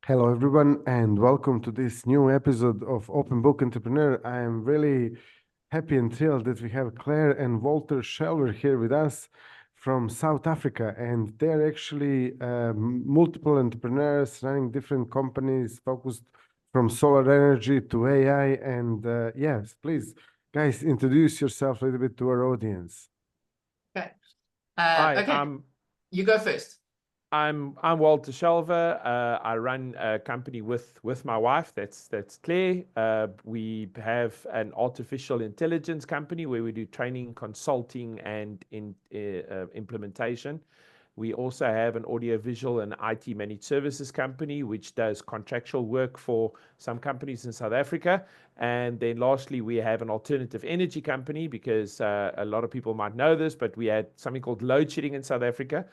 Hello, everyone, and welcome to this new episode of Open Book Entrepreneur. I am really happy and thrilled that we have Claire and Walter Shelver here with us from South Africa, and they're actually multiple entrepreneurs running different companies focused from solar energy to AI. And yes, please, guys, introduce yourself a little bit to our audience. Okay. Hi, Okay, you go first. I'm Walter Shelver. I run a company with my wife. That's Claire. We have an artificial intelligence company where we do training, consulting, and implementation. We also have an audiovisual and IT managed services company, which does contractual work for some companies in South Africa. And then lastly, we have an alternative energy company because a lot of people might know this, but we had something called load shedding in South Africa,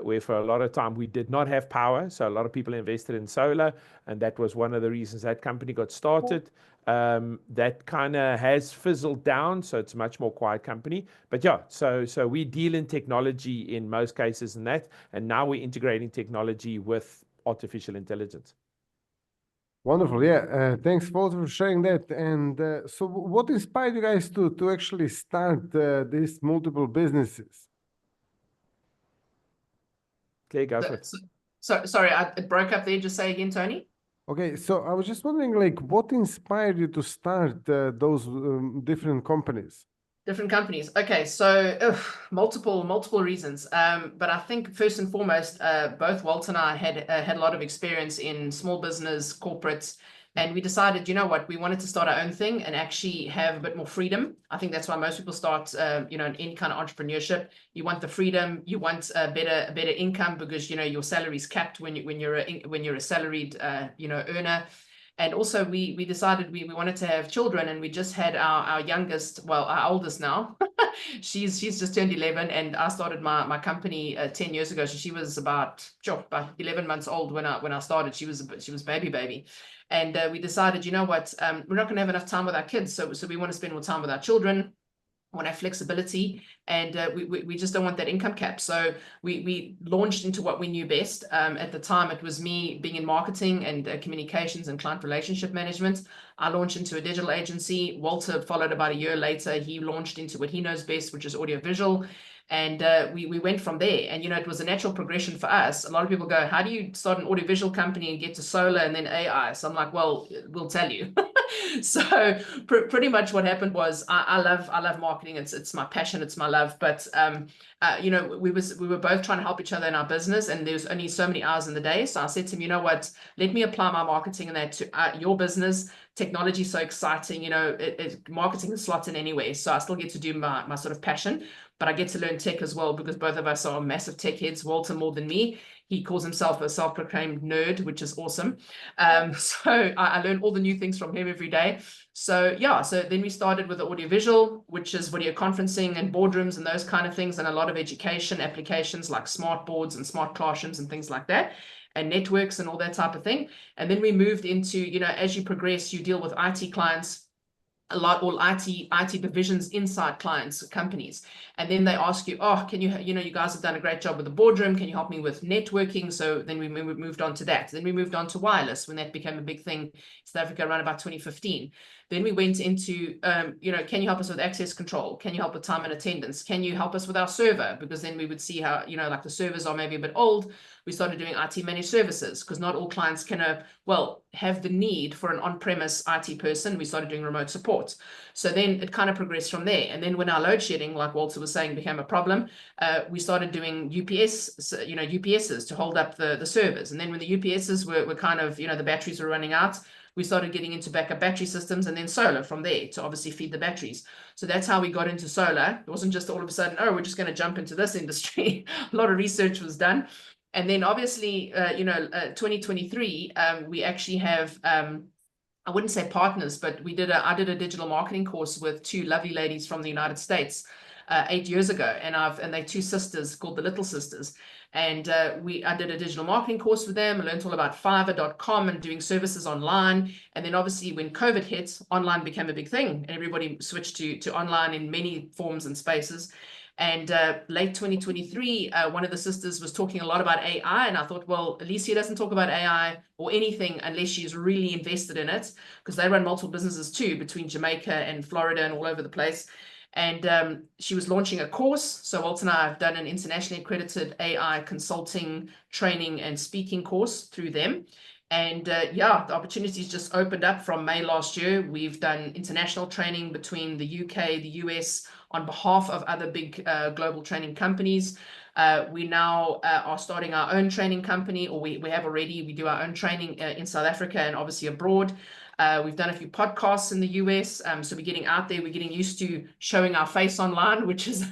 where for a lot of time we did not have power. So a lot of people invested in solar, and that was one of the reasons that company got started. That kind of has fizzled down, so it's a much more quiet company. But yeah, so we deal in technology in most cases and that, and now we're integrating technology with artificial intelligence. Wonderful. Yeah. Thanks, Walter, for sharing that. And so what inspired you guys to actually start these multiple businesses? Claire, go for it. Sorry, it broke up there. Just say again, Tony. Okay, so I was just wondering, like, what inspired you to start those different companies? Different companies. Okay, so multiple reasons. But I think first and foremost, both Walter and I had a lot of experience in small business, corporates, and we decided, you know what, we wanted to start our own thing and actually have a bit more freedom. I think that's why most people start, in any kind of entrepreneurship. You want the freedom, you want a better income because your salary is capped when you're a salaried earner. And also we decided we wanted to have children, and we just had our youngest, well, our oldest now. she's just turned 11, and I started my company 10 years ago. So she was about 11 months old when I started. She was baby. And we decided, you know what, we're not going to have enough time with our kids. So we want to spend more time with our children, want to have flexibility, and we just don't want that income cap. So we launched into what we knew best. At the time, it was me being in marketing and communications and client relationship management. I launched into a digital agency. Walter followed about a year later. He launched into what he knows best, which is audiovisual. And we went from there. And, it was a natural progression for us. A lot of people go, how do you start an audiovisual company and get to solar and then AI? So I'm like, well, we'll tell you. So pretty much what happened was I love marketing. It's my passion. It's my love. But, we were both trying to help each other in our business, and there's only so many hours in the day. So I said to him, you know what, let me apply my marketing and that to your business. Technology is so exciting. Marketing is slots in anyway. So I still get to do my sort of passion, but I get to learn tech as well because both of us are massive tech heads. Walter more than me. He calls himself a self-proclaimed nerd, which is awesome. So I learn all the new things from him every day. So yeah, so then we started with the audiovisual, which is video conferencing and boardrooms and those kind of things, and a lot of education applications like smart boards and smart classrooms and things like that, and networks and all that type of thing. And then we moved into, as you progress, you deal with IT clients, all IT divisions inside clients, companies. And then they ask you, oh, can you guys have done a great job with the boardroom. Can you help me with networking? So then we moved on to that. Then we moved on to wireless when that became a big thing in South Africa around about 2015. Then we went into, can you help us with access control? Can you help with time and attendance? Can you help us with our server? Because then we would see how, like the servers are maybe a bit old. We started doing IT managed services because not all clients can, have the need for an on-premise IT person. We started doing remote support. So then it kind of progressed from there. And then when our load shedding, like Walter was saying, became a problem, we started doing UPSs to hold up the servers. And then when the UPSs were kind of, the batteries were running out, we started getting into backup battery systems, and then solar from there to obviously feed the batteries. So that's how we got into solar. It wasn't just all of a sudden, oh, we're just going to jump into this industry. A lot of research was done. And then obviously, 2023, we actually have, I wouldn't say partners, but I did a digital marketing course with two lovely ladies from the United States 8 years ago, and they're two sisters called the Little Sisters. And I did a digital marketing course with them. I learned all about Fiverr.com and doing services online. And then obviously when COVID hit, online became a big thing, and everybody switched to online in many forms and spaces. And late 2023, one of the sisters was talking a lot about AI, and I thought, well, Alicia doesn't talk about AI or anything unless she's really invested in it, because they run multiple businesses too, between Jamaica and Florida and all over the place. And she was launching a course. So Walter and I have done an internationally accredited AI consulting, training, and speaking course through them. And yeah, the opportunities just opened up from May last year. We've done international training between the UK, the US, on behalf of other big global training companies. We now are starting our own training company, or we have already. We do our own training in South Africa and obviously abroad. We've done a few podcasts in the US, so we're getting out there. We're getting used to showing our face online, which is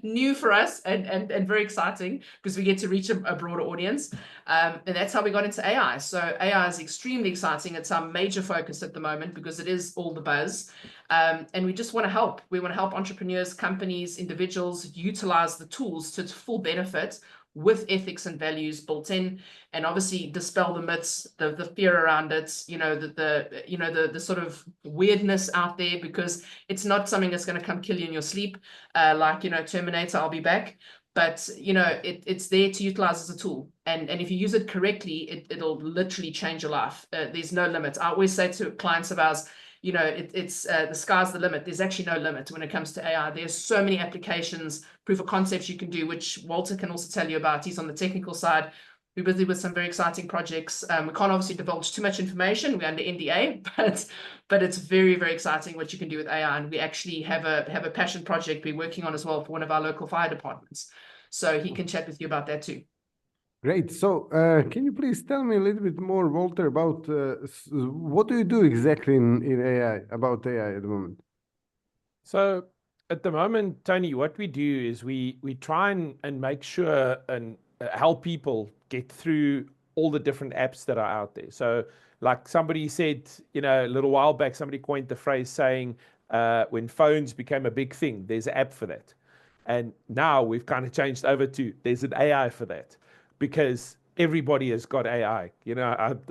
new for us and very exciting, because we get to reach a broader audience. And that's how we got into AI. So AI is extremely exciting. It's our major focus at the moment because it is all the buzz. And we just want to help. We want to help entrepreneurs, companies, individuals utilize the tools to its full benefit, with ethics and values built in, and obviously dispel the myths, the fear around it, the sort of weirdness out there, because it's not something that's going to come kill you in your sleep, like, Terminator, I'll be back. But, it's there to utilize as a tool. And if you use it correctly, it'll literally change your life. There's no limit. I always say to clients of ours, it's the sky's the limit. There's actually no limit when it comes to AI. There's so many applications, proof of concepts you can do, which Walter can also tell you about. He's on the technical side. We're busy with some very exciting projects. We can't obviously divulge too much information. We're under NDA, but it's very, very exciting what you can do with AI. And we actually have a passion project we're working on as well for one of our local fire departments. So he can chat with you about that too. Great. So can you please tell me a little bit more, Walter, about what do you do exactly in AI, about AI at the moment? So at the moment, Tony, what we do is we try and make sure and help people get through all the different apps that are out there. So like somebody said, a little while back, somebody coined the phrase saying, when phones became a big thing, there's an app for that. And now we've kind of changed over to there's an AI for that, because everybody has got AI.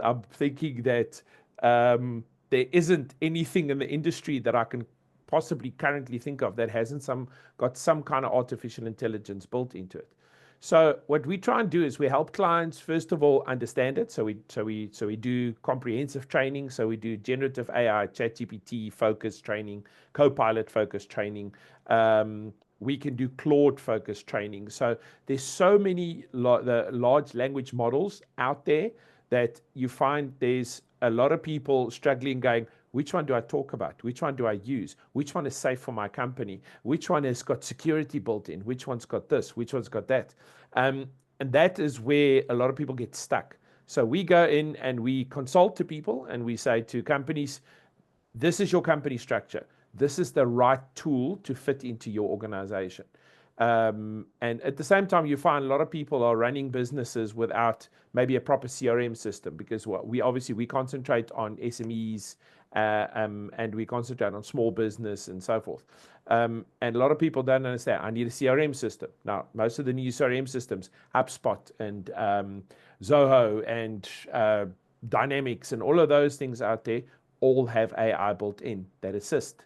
I'm thinking that there isn't anything in the industry that I can possibly currently think of that hasn't got some kind of artificial intelligence built into it. So what we try and do is we help clients, first of all, understand it. So we do comprehensive training. So we do generative AI, ChatGPT focused training, Copilot focused training. We can do Claude focused training. So there's so many the large language models out there that you find there's a lot of people struggling going, which one do I talk about? Which one do I use? Which one is safe for my company? Which one has got security built in? Which one's got this? Which one's got that? And that is where a lot of people get stuck. So we go in and we consult to people and we say to companies, this is your company structure. This is the right tool to fit into your organization. And at the same time, you find a lot of people are running businesses without maybe a proper CRM system, because we concentrate on SMEs, and we concentrate on small business and so forth. And a lot of people don't understand, I need a CRM system. Now, most of the new CRM systems, HubSpot and Zoho and Dynamics and all of those things out there, all have AI built in that assist.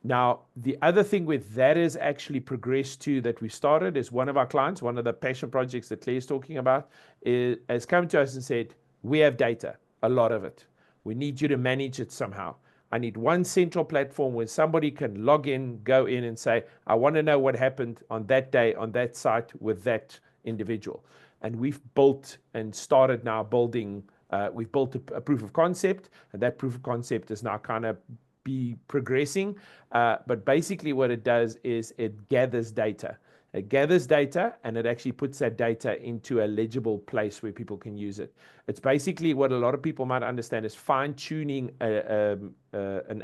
Now, the other thing with that is actually progressed to that we started is one of our clients, one of the passion projects that Claire's talking about, has come to us and said, we have data, a lot of it. We need you to manage it somehow. I need one central platform where somebody can log in, go in and say, I want to know what happened on that day, on that site with that individual. And we've built and started now building, we've built a proof of concept, and that proof of concept is now kind of be progressing. But basically what it does is it gathers data. It gathers data and it actually puts that data into a legible place where people can use it. It's basically what a lot of people might understand is fine-tuning an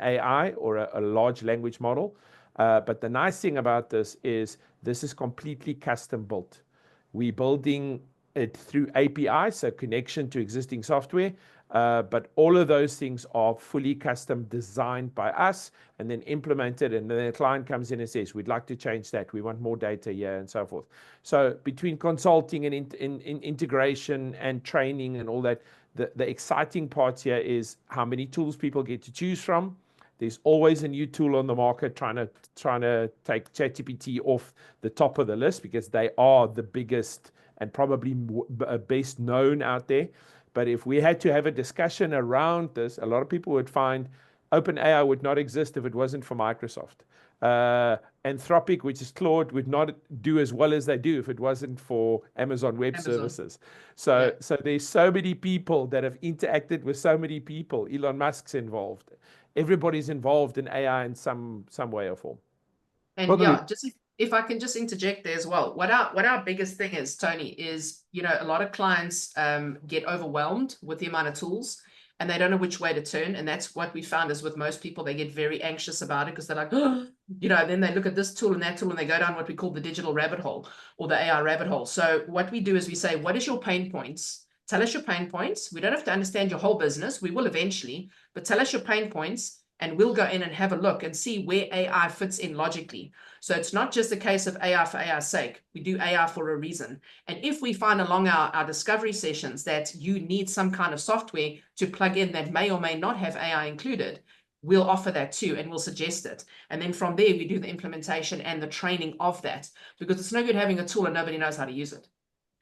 AI or a large language model. But the nice thing about this is completely custom built. We're building it through API, so connection to existing software. But all of those things are fully custom designed by us and then implemented. And then the client comes in and says, we'd like to change that. We want more data here and so forth. So between consulting and integration and training and all that, the exciting part here is how many tools people get to choose from. There's always a new tool on the market trying to take ChatGPT off the top of the list because they are the biggest and probably best known out there. But if we had to have a discussion around this, a lot of people would find OpenAI would not exist if it wasn't for Microsoft. Anthropic, which is Claude, would not do as well as they do if it wasn't for Amazon Web Services. So there's so many people that have interacted with so many people. Elon Musk's involved. Everybody's involved in AI in some way or form. And yeah, just if I can just interject there as well. What our biggest thing is, Tony, is, you know, a lot of clients get overwhelmed with the amount of tools and they don't know which way to turn. And that's what we found is with most people, they get very anxious about it because they're like, oh, you know, then they look at this tool and that tool and they go down what we call the digital rabbit hole or the AI rabbit hole. So what we do is we say, what is your pain points? Tell us your pain points. We don't have to understand your whole business. We will eventually, but tell us your pain points and we'll go in and have a look and see where AI fits in logically. So it's not just a case of AI for AI's sake. We do AI for a reason. And if we find along our discovery sessions that you need some kind of software to plug in that may or may not have AI included, we'll offer that too, and we'll suggest it. And then from there, we do the implementation and the training of that, because it's no good having a tool and nobody knows how to use it.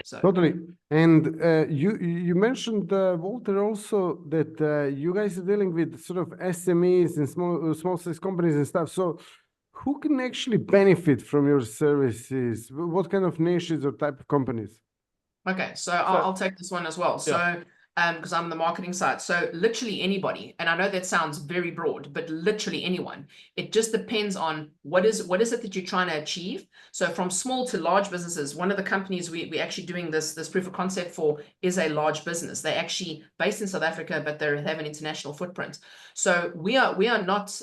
So. Totally. And you mentioned, Walter, also that you guys are dealing with sort of SMEs and small size companies and stuff. So who can actually benefit from your services? What kind of niches or type of companies? Okay, so I'll take this one as well. So because I'm on the marketing side. So literally anybody, and I know that sounds very broad, but literally anyone. It just depends on what is it that you're trying to achieve. So from small to large businesses, one of the companies we're actually doing this proof of concept for is a large business. They're actually based in South Africa, but they have an international footprint. So we are not,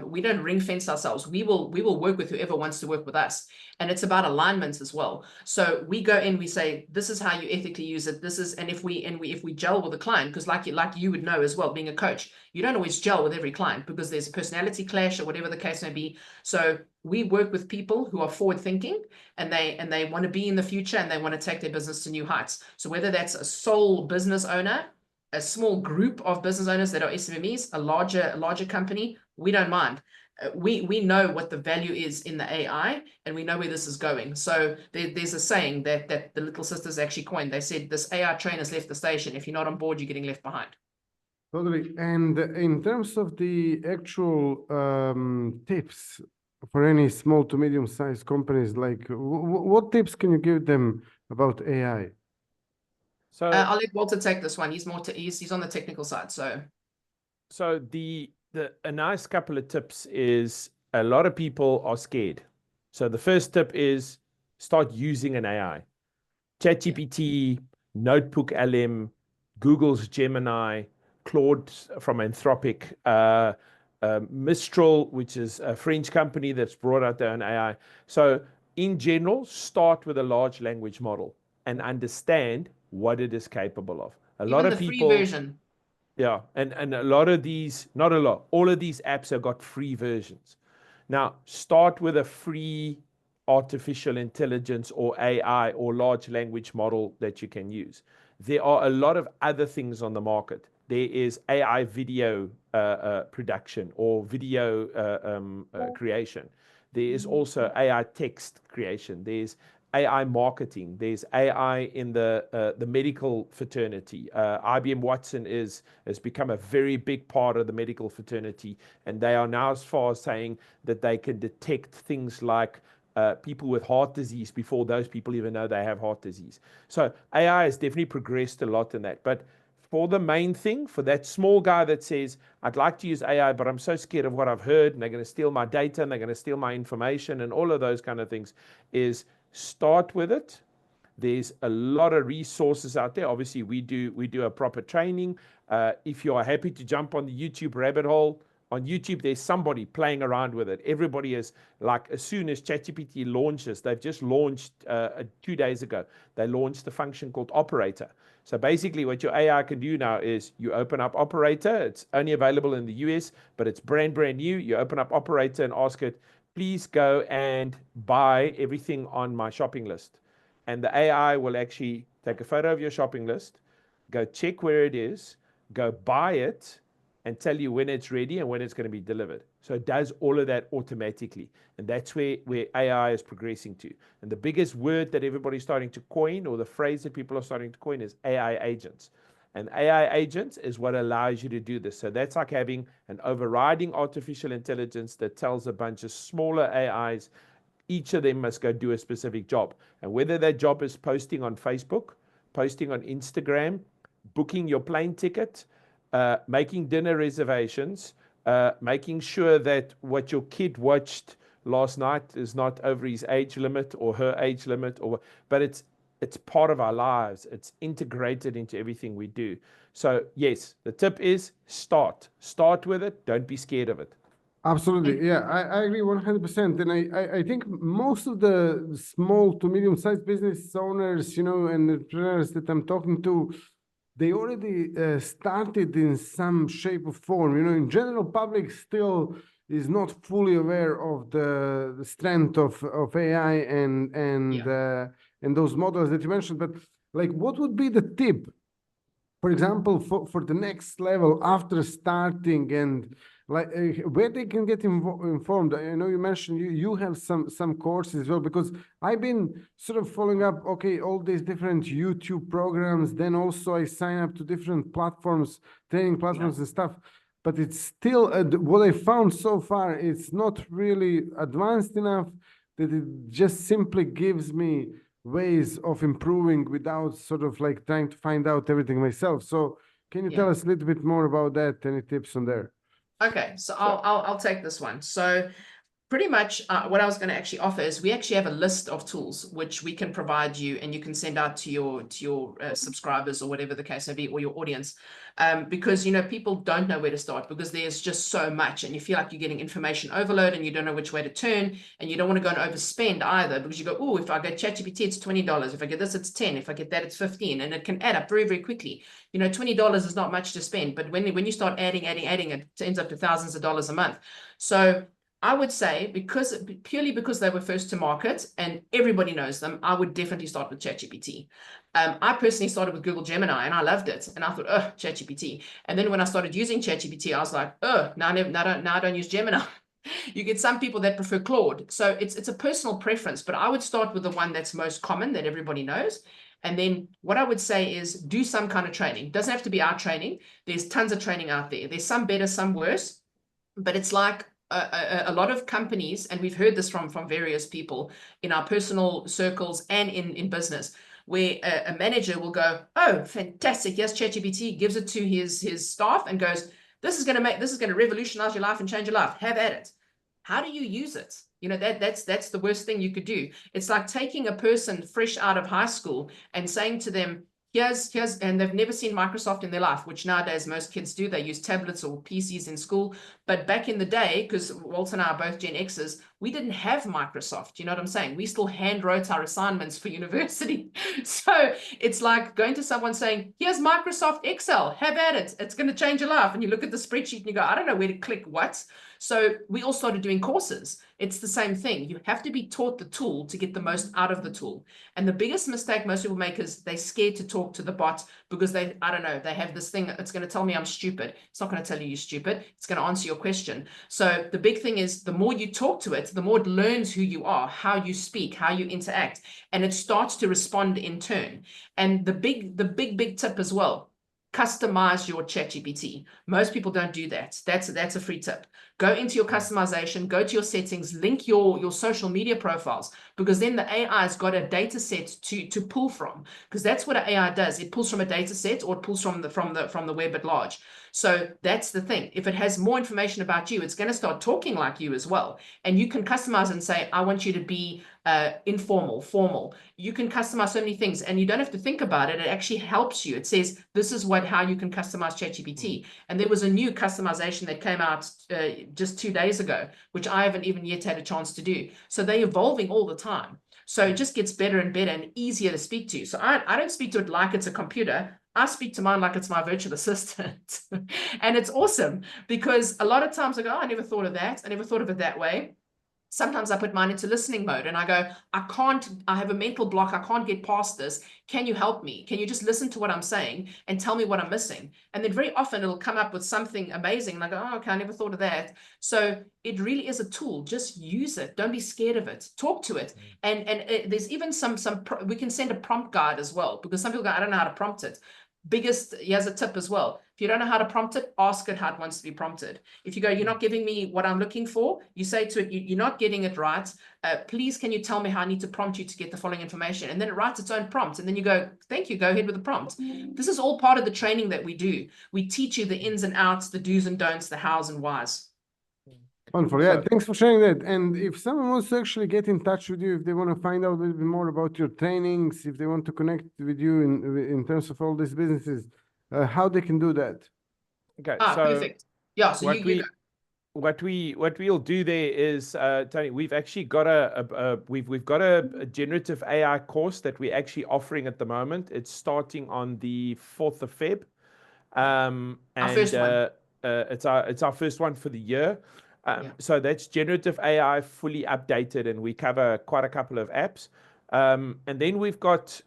we don't ring fence ourselves. We will work with whoever wants to work with us. And it's about alignment as well. So we go in, we say, this is how you ethically use it. This is, and if we gel with a client, because like you would know as well, being a coach, you don't always gel with every client because there's a personality clash or whatever the case may be. So we work with people who are forward thinking and they want to be in the future and they want to take their business to new heights. So whether that's a sole business owner, a small group of business owners that are SMEs, a larger company, we don't mind. We know what the value is in the AI and we know where this is going. So there's a saying that the little sisters actually coined. They said, this AI train has left the station. If you're not on board, you're getting left behind. Totally. And in terms of the actual tips for any small to medium sized companies, like what tips can you give them about AI? So I'll let Walter take this one. He's more he's on the technical side. So a nice couple of tips is a lot of people are scared. So the first tip is start using an AI. ChatGPT, Notebook LM, Google's Gemini, Claude from Anthropic, Mistral, which is a French company that's brought out their own AI. So in general, start with a large language model and understand what it is capable of. A lot of people, free version. Yeah, and a lot of these, not a lot, all of these apps have got free versions. Now, start with a free artificial intelligence or AI or large language model that you can use. There are a lot of other things on the market. There is AI video production or video creation. There is also AI text creation. There's AI marketing. There's AI in the medical fraternity. IBM Watson has become a very big part of the medical fraternity, and they are now as far as saying that they can detect things like people with heart disease before those people even know they have heart disease. So AI has definitely progressed a lot in that. But for the main thing, for that small guy that says, I'd like to use AI, but I'm so scared of what I've heard, and they're going to steal my data, and they're going to steal my information, and all of those kind of things, is start with it. There's a lot of resources out there. Obviously, we do a proper training. If you are happy to jump on the YouTube rabbit hole, on YouTube, there's somebody playing around with it. Everybody is like, as soon as ChatGPT launches, they've just launched 2 days ago, they launched a function called Operator. So basically what your AI can do now is you open up Operator. It's only available in the US, but it's brand new. You open up Operator and ask it, please go and buy everything on my shopping list. And the AI will actually take a photo of your shopping list, go check where it is, go buy it, and tell you when it's ready and when it's going to be delivered. So it does all of that automatically. And that's where AI is progressing to. And the biggest word that everybody's starting to coin, or the phrase that people are starting to coin, is AI agents. And AI agents is what allows you to do this. So that's like having an overriding artificial intelligence that tells a bunch of smaller AIs, each of them must go do a specific job. And whether that job is posting on Facebook, posting on Instagram, booking your plane ticket, making dinner reservations, making sure that what your kid watched last night is not over his age limit or her age limit, but it's part of our lives. It's integrated into everything we do. So yes, the tip is start with it. Don't be scared of it. Absolutely. Yeah, I agree 100%. And I think most of the small to medium-sized business owners, and entrepreneurs that I'm talking to, they already started in some shape or form. In general, public still is not fully aware of the strength of AI and those models that you mentioned. But like, what would be the tip, for example, for the next level after starting, and like where they can get informed? I know you mentioned you have some courses as well, because I've been sort of following up, okay, all these different YouTube programs. Then also I sign up to different platforms, training platforms and stuff. But it's still, what I found so far, it's not really advanced enough that it just simply gives me ways of improving without sort of like trying to find out everything myself. So can you tell us a little bit more about that? Any tips on there? Okay, so I'll take this one. So pretty much what I was going to actually offer is we actually have a list of tools which we can provide you, and you can send out to your subscribers or whatever the case may be, or your audience, because people don't know where to start because there's just so much, and you feel like you're getting information overload and you don't know which way to turn, and you don't want to go and overspend either, because you go, oh, if I get ChatGPT, it's $20. If I get this, it's 10. If I get that, it's 15, and it can add up very, very quickly. $20 is not much to spend, but when you start adding, it ends up to thousands of dollars a month. So I would say, purely because they were first to market and everybody knows them, I would definitely start with ChatGPT. I personally started with Google Gemini and I loved it. And I thought, oh, ChatGPT. And then when I started using ChatGPT, I was like, oh, now I don't use Gemini. You get some people that prefer Claude. So it's a personal preference, but I would start with the one that's most common, that everybody knows. And then what I would say is do some kind of training. It doesn't have to be our training. There's tons of training out there. There's some better, some worse, but it's like a lot of companies, and we've heard this from various people in our personal circles and in business, where a manager will go, oh, fantastic, yes, ChatGPT, gives it to his staff and goes, this is going to revolutionize your life and change your life. Have at it. How do you use it? That's the worst thing you could do. It's like taking a person fresh out of high school and saying to them, here's, and they've never seen Microsoft in their life, which nowadays most kids do. They use tablets or PCs in school. But back in the day, because Walter and I are both Gen Xers, we didn't have Microsoft. You know what I'm saying? We still hand wrote our assignments for university. So it's like going to someone saying, here's Microsoft Excel, have at it. It's going to change your life. And you look at the spreadsheet and you go, I don't know where to click what. So we all started doing courses. It's the same thing. You have to be taught the tool to get the most out of the tool. And the biggest mistake most people make is they're scared to talk to the bot because they have this thing that's going to tell me I'm stupid. It's not going to tell you you're stupid. It's going to answer your question. So the big thing is the more you talk to it, the more it learns who you are, how you speak, how you interact, and it starts to respond in turn. And the big tip as well, customize your ChatGPT. Most people don't do that. That's a free tip. Go into your customization, go to your settings, link your social media profiles, because then the AI has got a data set to pull from, because that's what an AI does. It pulls from a data set, or it pulls from the web at large. So that's the thing. If it has more information about you, it's going to start talking like you as well. And you can customize and say, I want you to be informal, formal. You can customize so many things, and you don't have to think about it. It actually helps you. It says, this is how you can customize ChatGPT. And there was a new customization that came out just 2 days ago, which I haven't even yet had a chance to do. So they're evolving all the time. So it just gets better and better and easier to speak to. So I don't speak to it like it's a computer. I speak to mine like it's my virtual assistant. And it's awesome because a lot of times I go, oh, I never thought of that. I never thought of it that way. Sometimes I put mine into listening mode and I go, I have a mental block. I can't get past this. Can you help me? Can you just listen to what I'm saying and tell me what I'm missing? And then very often it'll come up with something amazing. And I go, oh, okay, I never thought of that. So it really is a tool. Just use it. Don't be scared of it. Talk to it. And there's even we can send a prompt guide as well, because some people go, I don't know how to prompt it. Here's a tip as well. If you don't know how to prompt it, ask it how it wants to be prompted. If you go, you're not giving me what I'm looking for, you say to it, you're not getting it right. Please, can you tell me how I need to prompt you to get the following information? And then it writes its own prompt. And then you go, thank you, go ahead with the prompt. This is all part of the training that we do. We teach you the ins and outs, the do's and don'ts, the hows and whys. Wonderful. Yeah, thanks for sharing that. And if someone wants to actually get in touch with you, if they want to find out a little bit more about your trainings, if they want to connect with you in terms of all these businesses, how they can do that? Okay, so perfect. Yeah, so what we'll do there is, Tony, we've actually got we've got a generative AI course that we're actually offering at the moment. It's starting on the 4th of Feb. And our first one. It's our first one for the year. So that's generative AI fully updated, and we cover quite a couple of apps. And then we've got,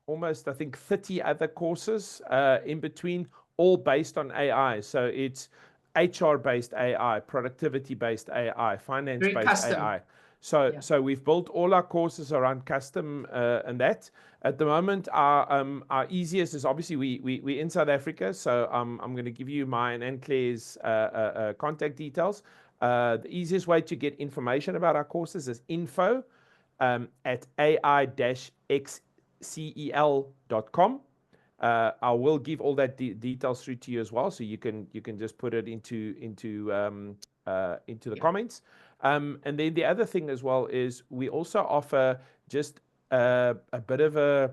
almost, I think, 30 other courses in between, all based on AI. So it's HR-based AI, productivity-based AI, finance-based AI. So we've built all our courses around custom and that. At the moment, our easiest is obviously we're in South Africa. So I'm going to give you mine and Claire's contact details. The easiest way to get information about our courses is info at ai-xcel.com. I will give all that details through to you as well, so you can just put it into the comments. And then the other thing as well is we also offer just a bit of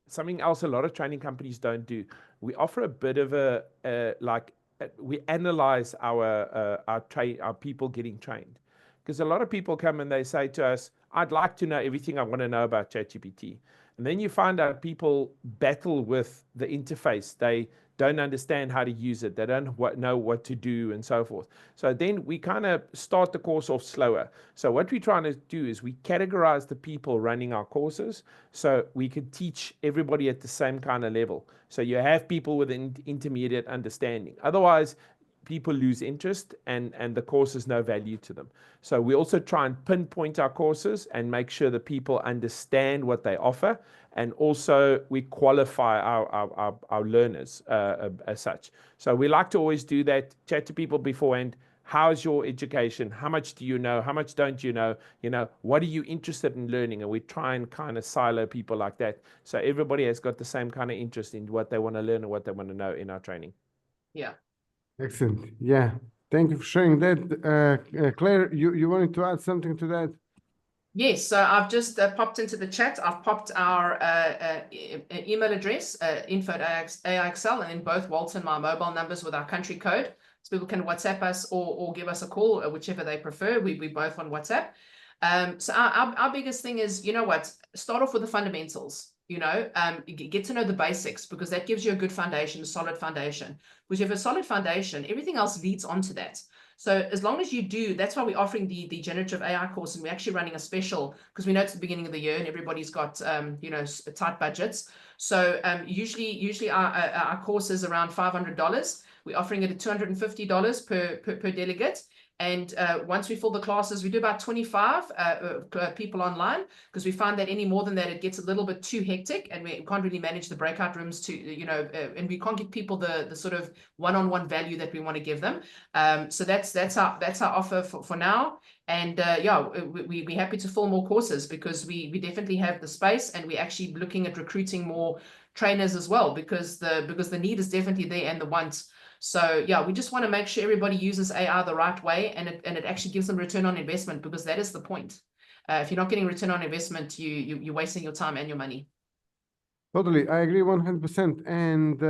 something else a lot of training companies don't do. We offer a bit of we analyze our people getting trained, because a lot of people come and they say to us, I'd like to know everything I want to know about ChatGPT. And then you find out people battle with the interface. They don't understand how to use it. They don't know what to do and so forth. So then we kind of start the course off slower. So what we're trying to do is we categorize the people running our courses so we can teach everybody at the same kind of level. So you have people with an intermediate understanding. Otherwise, people lose interest and the course is no value to them. So we also try and pinpoint our courses and make sure that people understand what they offer. And also we qualify our learners as such. So we like to always do that, chat to people beforehand. How's your education? How much do you know? How much don't you know? What are you interested in learning? And we try and kind of silo people like that. So everybody has got the same kind of interest in what they want to learn and what they want to know in our training. Yeah. Excellent. Yeah. Thank you for sharing that. Claire, you wanted to add something to that? Yes, so I've just popped into the chat. I've popped our email address, info@AIXL, and then both Walter and my mobile numbers with our country code. So people can WhatsApp us or give us a call, whichever they prefer. We both on WhatsApp. So our biggest thing is, start off with the fundamentals. Get to know the basics, because that gives you a good foundation, a solid foundation. Because if you have a solid foundation, everything else leads onto that. So as long as you do, that's why we're offering the generative AI course, and we're actually running a special, because we know it's the beginning of the year and everybody's got tight budgets. So usually our course is around $500. We're offering it at $250 per delegate. And once we fill the classes, we do about 25 people online, because we find that any more than that, it gets a little bit too hectic, and we can't really manage the breakout rooms and we can't give people the sort of one-on-one value that we want to give them. So that's our offer for now. And we're happy to fill more courses, because we definitely have the space, and we're actually looking at recruiting more trainers as well, because the need is definitely there and the want. So we just want to make sure everybody uses AI the right way, and it actually gives them return on investment, because that is the point. If you're not getting return on investment, you're wasting your time and your money. Totally, I agree 100%. And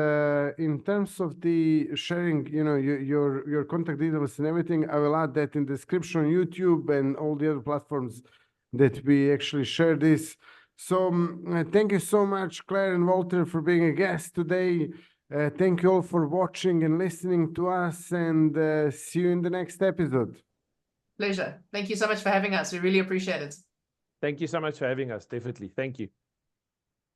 in terms of the sharing, your contact details and everything, I will add that in the description on YouTube and all the other platforms that we actually share this. So thank you so much, Claire and Walter, for being a guest today. Thank you all for watching and listening to us, and see you in the next episode. Pleasure. Thank you so much for having us. We really appreciate it. Thank you so much for having us. Definitely. Thank you.